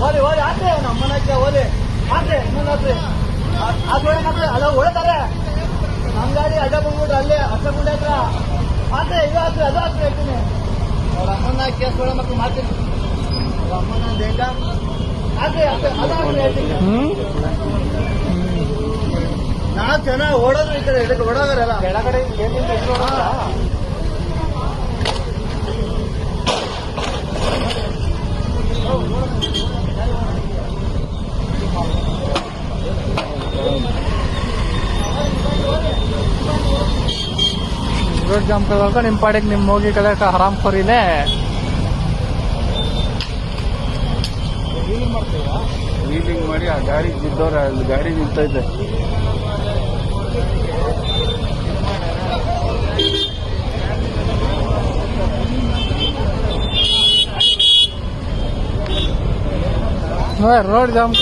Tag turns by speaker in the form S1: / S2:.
S1: ಓದಿ ಓದಿ ಆದ್ರೆ ನಮ್ಮನಕ್ಕೆ ಓದಿ ಆದ್ರೆ ಇನ್ನೊಂದಾದ್ರೆ ಅದೇನಾದ್ರೆ ಅಲ್ಲ ಹೊಳ್ತಾರೆ ನಮ್ಮ ಗಾಡಿ ಅಡ್ಡ ಬಂದ್ಬಿಟ್ರೆ ಅಲ್ಲೇ ಅಷ್ಟಗುಂಡೆ ಹತ್ರ ಆದ್ರೆ ಇದು ಆದ್ರೆ ಅದು ಆದ್ರೆ ಹೇಳ್ತೀನಿ ಅವ್ರ ಅಮ್ಮನ ಕೇಸ್ ಒಳ ಮಕ್ಕಳು ಮಾಡ್ತೀನಿ ಅವ್ರ ಅಮ್ಮನ ಬೇಗ ಆದ್ರೆ ಅದಾದ್ರೆ ಹೇಳ್ತೀನಿ. 4 ಜನ ಓಡೋದ್ರು ಈ ಕಡೆ ಇದಕ್ಕೆ ಓಡೋದ್ರಲ್ಲ ಕೆಳಗಡೆ ರೋಡ್ ಜಾಮ್ ಕಳ್ಕ ನಿಮ್ಮ ಪಾಡಿಗೆ ನಿಮ್ಮ ಹೋಗಿ ಕಳ್ಕ ಹರಾಮ್ ಖೋರಿನೇ
S2: ವೀಲಿಂಗ್ ಮಾಡಿ ಆ ಗಾಡಿ ಬಿದ್ದವ್ರೆ ಅಲ್ಲಿ ಗಾಡಿ ನಿಂತೈತೆ.
S1: रोड जाम